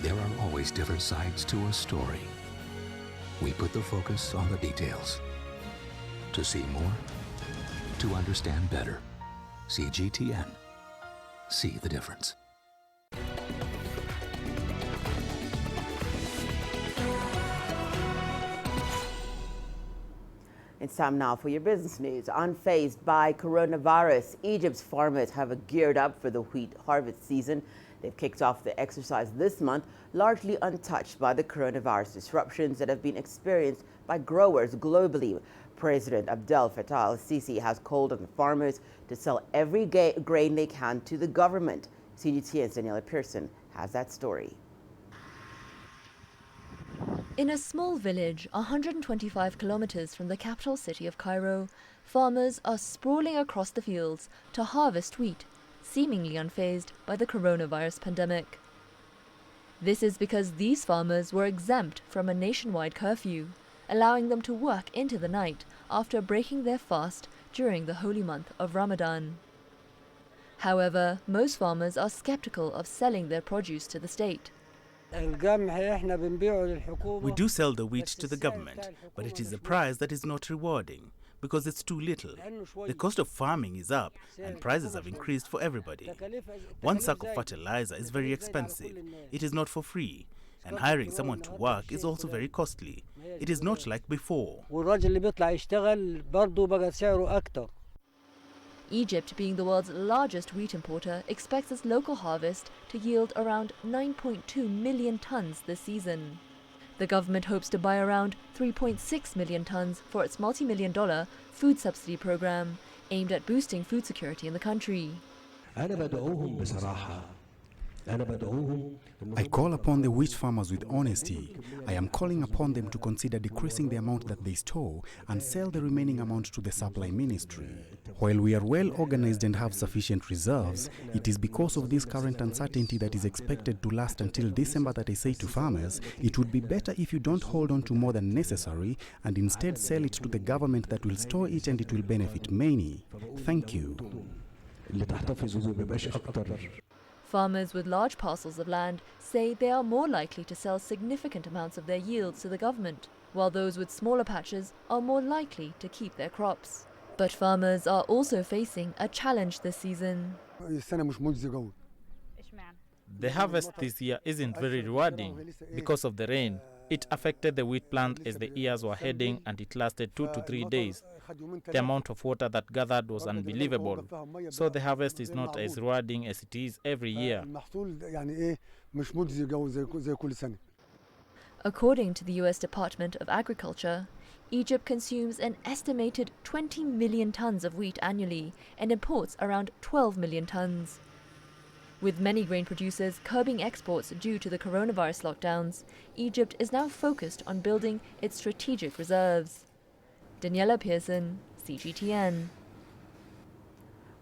There are always different sides to a story. We put the focus on the details. To see more, to understand better. CGTN. See the difference. It's time now for your business news. Unfazed by coronavirus, Egypt's farmers have geared up for the wheat harvest season. They've kicked off the exercise this month, largely untouched by the coronavirus disruptions that have been experienced by growers globally. President Abdel Fattah al-Sisi has called on the farmers to sell every grain they can to the government. CGTN's Daniela Pearson has that story. In a small village 125 kilometers from the capital city of Cairo, farmers are sprawling across the fields to harvest wheat, seemingly unfazed by the coronavirus pandemic. This is because these farmers were exempt from a nationwide curfew, allowing them to work into the night after breaking their fast during the holy month of Ramadan. However, most farmers are skeptical of selling their produce to the state. We do sell the wheat to the government, but it is a price that is not rewarding because it's too little. The cost of farming is up and prices have increased for everybody. One sack of fertilizer is very expensive. It is not for free. And hiring someone to work is also very costly. It is not like before. Egypt, being the world's largest wheat importer, expects its local harvest to yield around 9.2 million tons this season. The government hopes to buy around 3.6 million tons for its multi-million-dollar food subsidy program, aimed at boosting food security in the country. I call upon the wheat farmers with honesty. I am calling upon them to consider decreasing the amount that they store and sell the remaining amount to the supply ministry. While we are well organized and have sufficient reserves, it is because of this current uncertainty that is expected to last until December that I say to farmers, it would be better if you don't hold on to more than necessary and instead sell it to the government that will store it, and it will benefit many. Thank you. Farmers with large parcels of land say they are more likely to sell significant amounts of their yields to the government, while those with smaller patches are more likely to keep their crops. But farmers are also facing a challenge this season. The harvest this year isn't very rewarding because of the rain. It affected the wheat plant as the ears were heading, and it lasted 2 to 3 days. The amount of water that gathered was unbelievable, so the harvest is not as rewarding as it is every year. According to the U.S. Department of Agriculture, Egypt consumes an estimated 20 million tons of wheat annually and imports around 12 million tons. With many grain producers curbing exports due to the coronavirus lockdowns, Egypt is now focused on building its strategic reserves. Daniela Pearson, CGTN.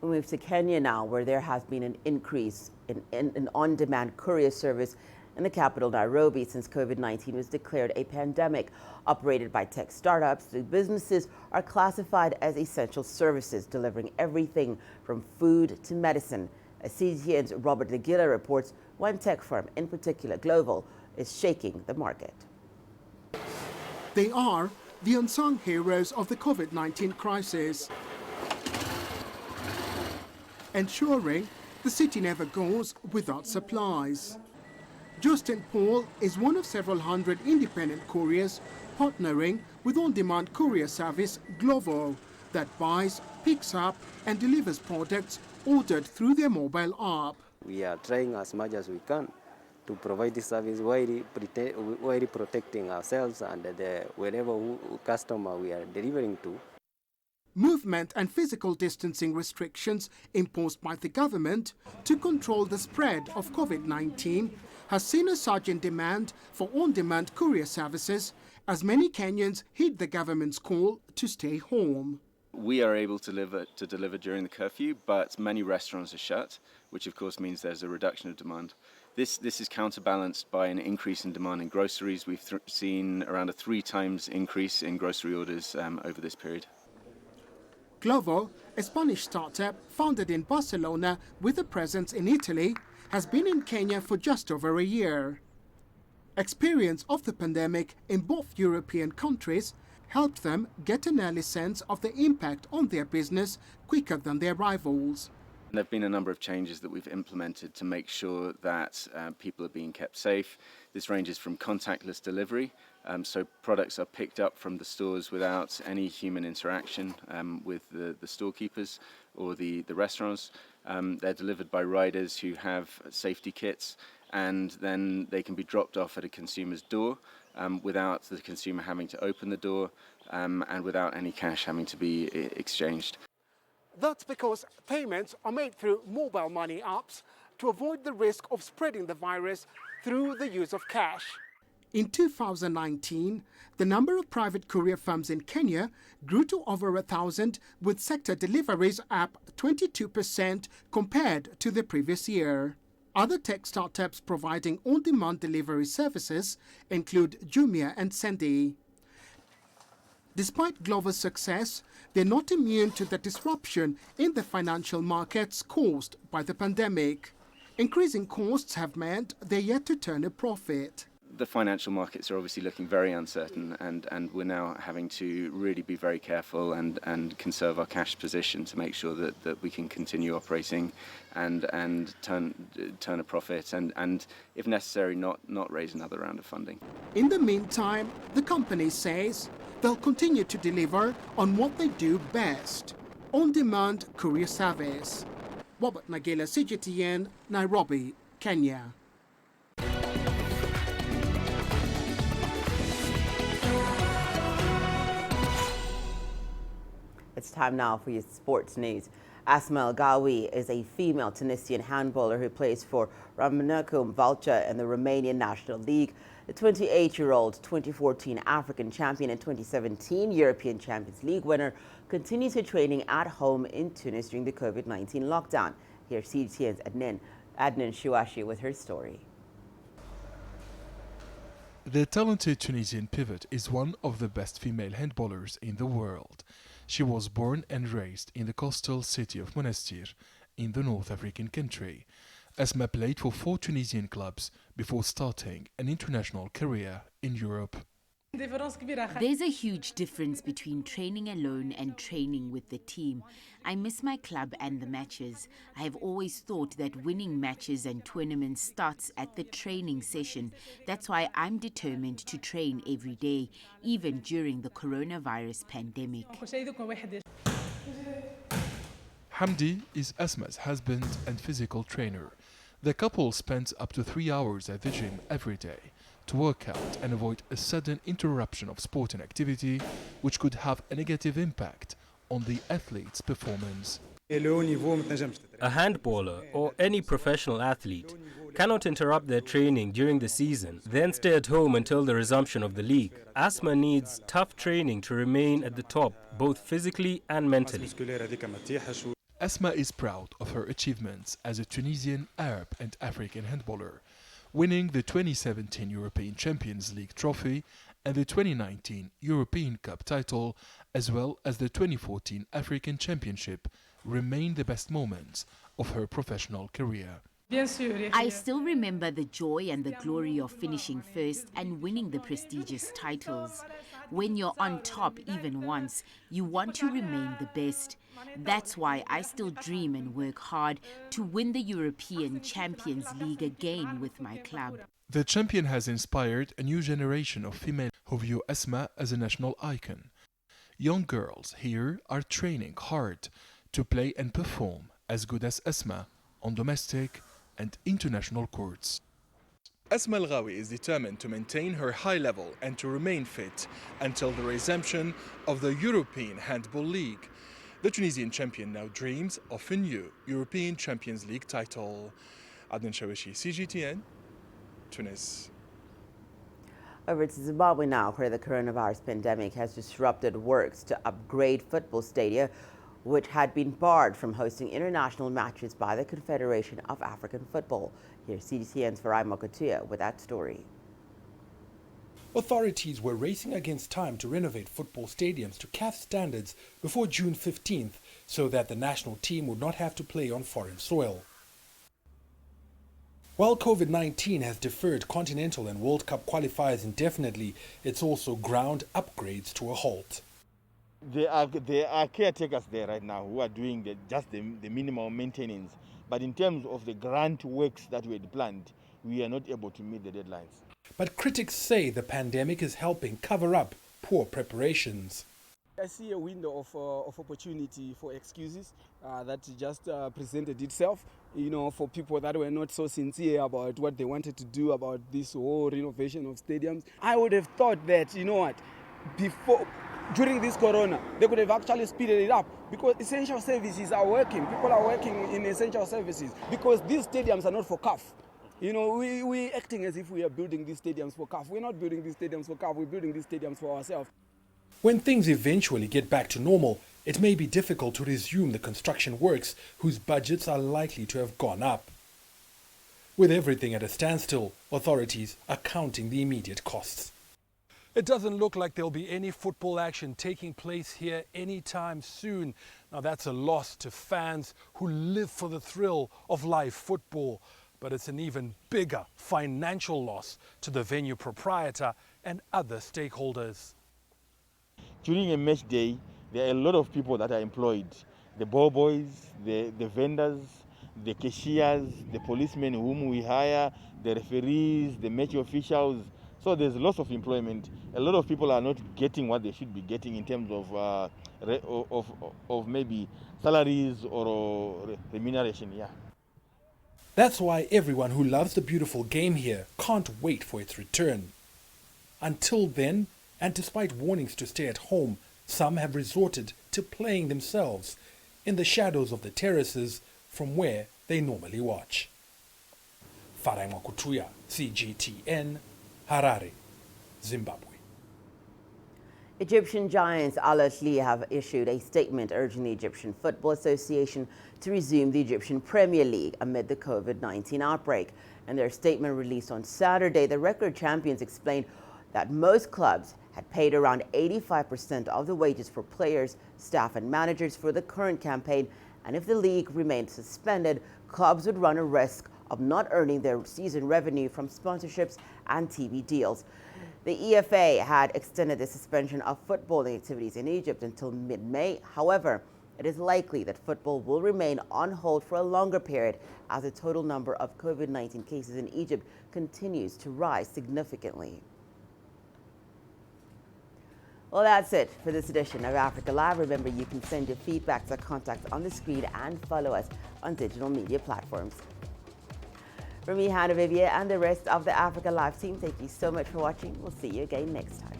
We move to Kenya now, where there has been an increase in on-demand courier service, in the capital, Nairobi, since COVID-19 was declared a pandemic. Operated by tech startups, the businesses are classified as essential services, delivering everything from food to medicine. As CGTN's Robert Nagila reports, one tech firm, in particular Global, is shaking the market. They are the unsung heroes of the COVID-19 crisis, ensuring the city never goes without supplies. Justin Paul is one of several hundred independent couriers partnering with on-demand courier service Glovo that buys, picks up and delivers products ordered through their mobile app. We are trying as much as we can to provide this service while protecting ourselves and wherever customer we are delivering to. Movement and physical distancing restrictions imposed by the government to control the spread of COVID-19 has seen a surge in demand for on-demand courier services as many Kenyans heed the government's call to stay home. We are able to deliver during the curfew, but many restaurants are shut, which of course means there's a reduction of demand. This is counterbalanced by an increase in demand in groceries. We've seen around a 3 times increase in grocery orders over this period. Glovo, a Spanish startup founded in Barcelona with a presence in Italy, has been in Kenya for just over a year. Experience of the pandemic in both European countries helped them get an early sense of the impact on their business quicker than their rivals. There have been a number of changes that we've implemented to make sure that people are being kept safe. This ranges from contactless delivery, so products are picked up from the stores without any human interaction with the storekeepers or the restaurants. They're delivered by riders who have safety kits, and then they can be dropped off at a consumer's door without the consumer having to open the door and without any cash having to be exchanged. That's because payments are made through mobile money apps to avoid the risk of spreading the virus through the use of cash. In 2019, the number of private courier firms in Kenya grew to over 1,000, with sector deliveries up 22% compared to the previous year. Other tech startups providing on-demand delivery services include Jumia and Sendi. Despite Glovo's success, they're not immune to the disruption in the financial markets caused by the pandemic. Increasing costs have meant they're yet to turn a profit. The financial markets are obviously looking very uncertain, and we're now having to really be very careful and conserve our cash position to make sure that we can continue operating and turn a profit and if necessary not raise another round of funding. In the meantime, the company says they'll continue to deliver on what they do best, on-demand courier service. Robert Nagila, CGTN, Nairobi, Kenya. It's time now for your sports news. Asma El Gawi is a female Tunisian handballer who plays for Ramenukum Valcha in the Romanian National League. The 28-year-old 2014 African champion and 2017 European Champions League winner continues her training at home in Tunis during the COVID-19 lockdown. Here's CGTN's Adnan Shuashi with her story. The talented Tunisian pivot is one of the best female handballers in the world. She was born and raised in the coastal city of Monastir in the North African country. Asma played for 4 Tunisian clubs before starting an international career in Europe. There's a huge difference between training alone and training with the team. I miss my club and the matches. I have always thought that winning matches and tournaments starts at the training session. That's why I'm determined to train every day, even during the coronavirus pandemic. Hamdi is Asma's husband and physical trainer. The couple spends up to 3 hours at the gym every day to work out and avoid a sudden interruption of sporting activity, which could have a negative impact on the athlete's performance. A handballer or any professional athlete cannot interrupt their training during the season, then stay at home until the resumption of the league. Asma needs tough training to remain at the top, both physically and mentally. Asma is proud of her achievements as a Tunisian, Arab and African handballer. winning the 2017 European Champions League trophy and the 2019 European Cup title, as well as the 2014 African Championship, remain the best moments of her professional career. I still remember the joy and the glory of finishing first and winning the prestigious titles. When you're on top even once, you want to remain the best. That's why I still dream and work hard to win the European Champions League again with my club. The champion has inspired a new generation of female who view Asma as a national icon. Young girls here are training hard to play and perform as good as Asma on domestic and international courts. Asma El Ghawi is determined to maintain her high level and to remain fit until the resumption of the European Handball League. The Tunisian champion now dreams of a new European Champions League title. Adnan Shawishi, CGTN, Tunis. Over to Zimbabwe now, where the coronavirus pandemic has disrupted works to upgrade football stadia, which had been barred from hosting international matches by the Confederation of African Football. Here's CGTN's Farai Mokotuya with that story. Authorities were racing against time to renovate football stadiums to CAF standards before June 15th so that the national team would not have to play on foreign soil. While COVID-19 has deferred Continental and World Cup qualifiers indefinitely, it's also ground upgrades to a halt. There are caretakers there right now who are doing just the minimal maintenance. But in terms of the grant works that we had planned, we are not able to meet the deadlines. But critics say the pandemic is helping cover up poor preparations. I see a window of opportunity for excuses that just presented itself, for people that were not so sincere about what they wanted to do about this whole renovation of stadiums. I would have thought that, during this corona, they could have actually speeded it up because essential services are working. People are working in essential services because these stadiums are not for CAF. We're acting as if we are building these stadiums for CAF. We're not building these stadiums for CAF, we're building these stadiums for ourselves. When things eventually get back to normal, it may be difficult to resume the construction works whose budgets are likely to have gone up. With everything at a standstill, authorities are counting the immediate costs. It doesn't look like there'll be any football action taking place here anytime soon. Now that's a loss to fans who live for the thrill of live football. But it's an even bigger financial loss to the venue proprietor and other stakeholders. During a match day, there are a lot of people that are employed. The ball boys, the vendors, the cashiers, the policemen whom we hire, the referees, the match officials. So there's lots of employment. A lot of people are not getting what they should be getting in terms of maybe salaries or remuneration. Yeah. That's why everyone who loves the beautiful game here can't wait for its return. Until then, and despite warnings to stay at home, some have resorted to playing themselves in the shadows of the terraces from where they normally watch. Farai Mokotuya, CGTN, Harare, Zimbabwe. Egyptian giants Al Ahly have issued a statement urging the Egyptian Football Association to resume the Egyptian Premier League amid the COVID-19 outbreak. In their statement released on Saturday, the record champions explained that most clubs had paid around 85% of the wages for players, staff and managers for the current campaign, and if the league remained suspended, clubs would run a risk of not earning their season revenue from sponsorships and TV deals. The EFA had extended the suspension of footballing activities in Egypt until mid-May. However, it is likely that football will remain on hold for a longer period as the total number of COVID-19 cases in Egypt continues to rise significantly. Well, that's it for this edition of Africa Live. Remember, you can send your feedback to contact on the screen and follow us on digital media platforms. From me, Hannah Viviers, and the rest of the Africa Live team, thank you so much for watching. We'll see you again next time.